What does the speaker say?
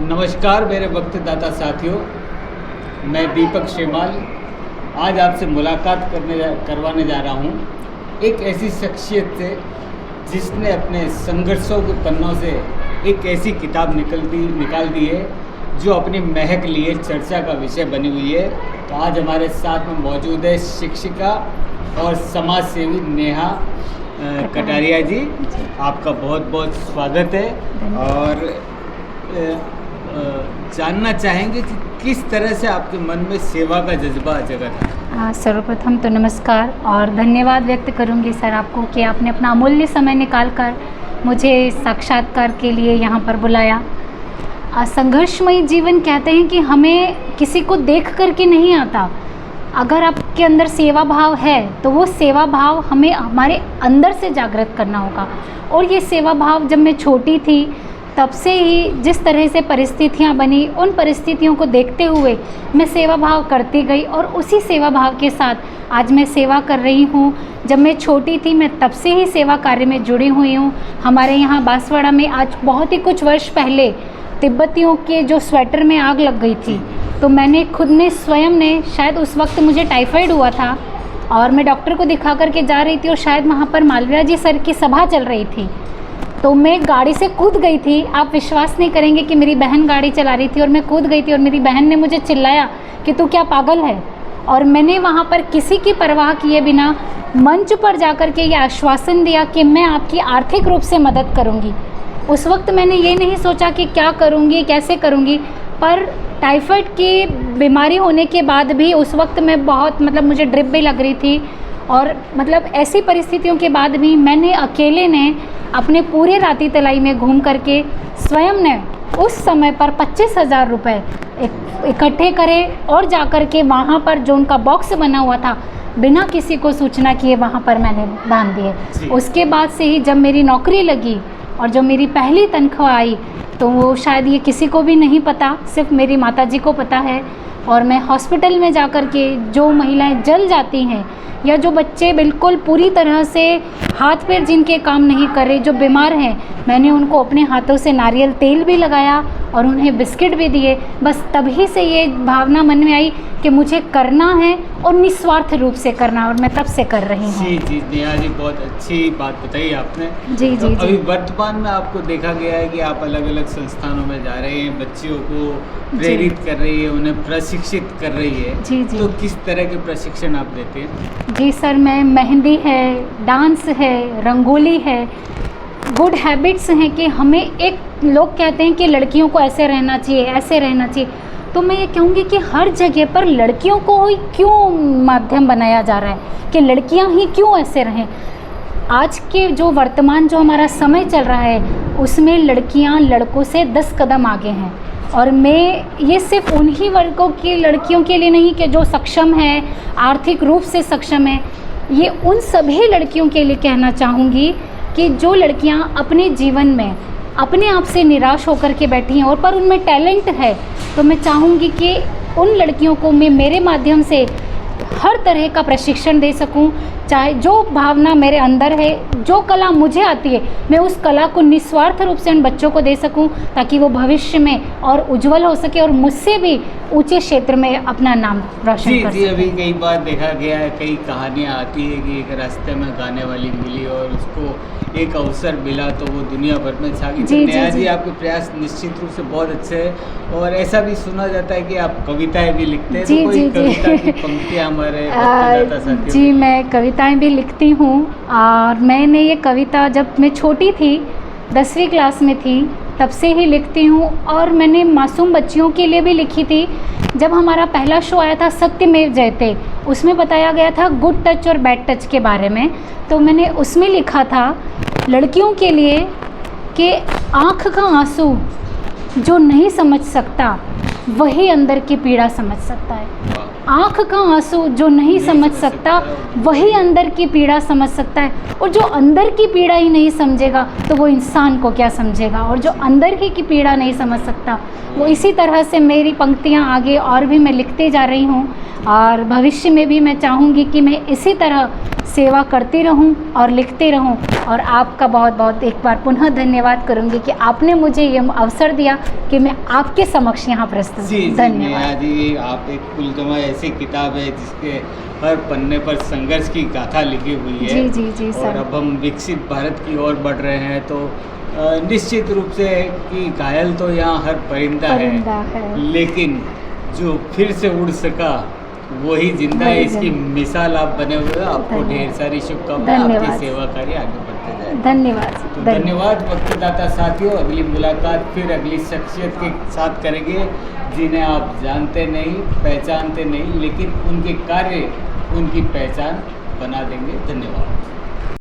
नमस्कार मेरे वक्तदाता साथियों, मैं दीपक शेमाल आज आपसे मुलाकात करवाने जा रहा हूँ एक ऐसी शख्सियत से जिसने अपने संघर्षों के पन्नों से एक ऐसी किताब निकाल दी है जो अपनी महक लिए चर्चा का विषय बनी हुई है। तो आज हमारे साथ में मौजूद है शिक्षिका और समाज सेवी नेहा कटारिया जी। आपका बहुत बहुत स्वागत है और जानना चाहेंगे कि किस तरह से आपके मन में सेवा का जज्बा जगा था। सर्वप्रथम तो नमस्कार और धन्यवाद व्यक्त करूंगी सर आपको कि आपने अपना अमूल्य समय निकालकर मुझे साक्षात्कार के लिए यहाँ पर बुलाया। संघर्षमयी जीवन कहते हैं कि हमें किसी को देख कर के नहीं आता। अगर आपके अंदर सेवा भाव है तो वो सेवा भाव हमें हमारे अंदर से जागृत करना होगा। और ये सेवा भाव जब मैं छोटी थी तब से ही जिस तरह से परिस्थितियाँ बनी, उन परिस्थितियों को देखते हुए मैं सेवा भाव करती गई और उसी सेवा भाव के साथ आज मैं सेवा कर रही हूँ। जब मैं छोटी थी मैं तब से ही सेवा कार्य में जुड़ी हुई हूँ। हमारे यहाँ बांसवाड़ा में आज बहुत ही कुछ वर्ष पहले तिब्बतियों के जो स्वेटर में आग लग गई थी, तो मैंने खुद ने स्वयं ने, शायद उस वक्त मुझे टाइफाइड हुआ था और मैं डॉक्टर को दिखा करके जा रही थी और शायद वहाँ पर मालवीय जी सर की सभा चल रही थी, तो मैं गाड़ी से कूद गई थी। आप विश्वास नहीं करेंगे कि मेरी बहन गाड़ी चला रही थी और मैं कूद गई थी और मेरी बहन ने मुझे चिल्लाया कि तू क्या पागल है। और मैंने वहाँ पर किसी की परवाह किए बिना मंच पर जाकर के ये आश्वासन दिया कि मैं आपकी आर्थिक रूप से मदद करूँगी। उस वक्त मैंने ये नहीं सोचा कि क्या करूँगी, कैसे करूँगी, पर टाइफाइड की बीमारी होने के बाद भी उस वक्त मैं बहुत मुझे ड्रिप भी लग रही थी और ऐसी परिस्थितियों के बाद भी मैंने अकेले ने अपने पूरे राती तलाई में घूम करके स्वयं ने उस समय पर 25,000 रुपये इकट्ठे करे और जाकर के वहाँ पर जो उनका बॉक्स बना हुआ था बिना किसी को सूचना किए वहाँ पर मैंने दान दिए। उसके बाद से ही जब मेरी नौकरी लगी और जब मेरी पहली तनख्वाह आई तो वो शायद ये किसी को भी नहीं पता, सिर्फ मेरी माताजी को पता है। और मैं हॉस्पिटल में जाकर के जो महिलाएं जल जाती हैं या जो बच्चे बिल्कुल पूरी तरह से हाथ पैर जिनके काम नहीं कर रहे, जो बीमार हैं, मैंने उनको अपने हाथों से नारियल तेल भी लगाया और उन्हें बिस्किट भी दिए। बस तभी से ये भावना मन में आई कि मुझे करना है और निस्वार्थ रूप से करना, और मैं तब से कर रही हूँ। जी नेहा जी, बहुत अच्छी बात बताई आपने। जी तो जी अभी जी। वर्तमान में आपको देखा गया है कि आप अलग अलग संस्थानों में जा रहे हैं, बच्चियों को प्रेरित कर रही है, उन्हें प्रशिक्षित कर रही है। जी जी। तो किस तरह के प्रशिक्षण आप देते हैं? जी सर, मैं मेहंदी है, डांस है, रंगोली है, गुड हैबिट्स हैं कि हमें एक लोग कहते हैं कि लड़कियों को ऐसे रहना चाहिए, ऐसे रहना चाहिए, तो मैं ये कहूँगी कि हर जगह पर लड़कियों को ही क्यों माध्यम बनाया जा रहा है कि लड़कियां ही क्यों ऐसे रहें। आज के जो वर्तमान जो हमारा समय चल रहा है उसमें लड़कियां लड़कों से 10 कदम आगे हैं। और मैं ये सिर्फ उन्हीं वर्गों की लड़कियों के लिए नहीं कि जो सक्षम है, आर्थिक रूप से सक्षम है, ये उन सभी लड़कियों के लिए कहना चाहूँगी कि जो लड़कियां अपने जीवन में अपने आप से निराश होकर के बैठी हैं और पर उनमें टैलेंट है, तो मैं चाहूँगी कि उन लड़कियों को मैं मेरे माध्यम से हर तरह का प्रशिक्षण दे सकूं। चाहे जो भावना मेरे अंदर है, जो कला मुझे आती है, मैं उस कला को निस्वार्थ रूप से उन बच्चों को दे सकूं ताकि वो भविष्य में और उज्जवल हो सके और मुझसे भी ऊंचे क्षेत्र में अपना नाम रोशन कर सके। अभी कई बार देखा गया है, कई कहानियाँ आती है कि एक रास्ते में गाने वाली मिली और उसको एक अवसर मिला तो वो दुनिया भर में छा गई। जी, नेहा जी, जी, आपके प्रयास निश्चित रूप से बहुत अच्छे हैं और ऐसा भी सुना जाता है कि आप कविताएं भी लिखते हैं। जी, तो कोई जी, कविता जी। की पंक्तियां हमारे वक्तदाता साथियों जी, मैं कविताएं भी लिखती हूँ और मैंने ये कविता जब मैं छोटी थी, 10वीं क्लास में थी, तब से ही लिखती हूँ। और मैंने मासूम बच्चियों के लिए भी लिखी थी। जब हमारा पहला शो आया था सत्यमेव जयते, उसमें बताया गया था गुड टच और बैड टच के बारे में, तो मैंने उसमें लिखा था लड़कियों के लिए कि आँख का आंसू जो नहीं समझ सकता वही अंदर की पीड़ा समझ सकता है। आँख का आंसू जो नहीं समझ सकता वही अंदर की पीड़ा समझ सकता है, और जो अंदर की पीड़ा ही नहीं समझेगा तो वो इंसान को क्या समझेगा, और जो अंदर ही की पीड़ा नहीं समझ सकता वो इसी तरह से मेरी पंक्तियाँ आगे और भी मैं लिखते जा रही हूँ, और भविष्य में भी मैं चाहूँगी कि मैं इसी तरह सेवा करती रहूं और लिखते रहूं। और आपका बहुत बहुत एक बार पुनः धन्यवाद करूंगी कि आपने मुझे ये अवसर दिया कि मैं आपके समक्ष यहाँ प्रस्तुत जी हूँ। जी नेहा धन्यवाद जी, आप एक कुलजमा ऐसी किताब है जिसके हर पन्ने पर संघर्ष की गाथा लिखी हुई है। जी जी जी और सर। अब हम विकसित भारत की ओर बढ़ रहे हैं, तो निश्चित रूप से कि घायल तो यहाँ हर परिंदा परिंदा है। लेकिन जो फिर से उड़ सका वही जिंदा है। वही इसकी जिंदा। मिसाल आप बने हुए हो। आपको धन्यवाद। ढेर सारी शुभकामनाएं, आपकी धन्यवाद। सेवा कार्य आगे बढ़ते जाए। धन्यवाद तो धन्यवाद भक्तिदाता साथियों। अगली मुलाकात फिर अगली शख्सियत के साथ करेंगे जिन्हें आप जानते नहीं, पहचानते नहीं, लेकिन उनके कार्य उनकी पहचान बना देंगे। धन्यवाद।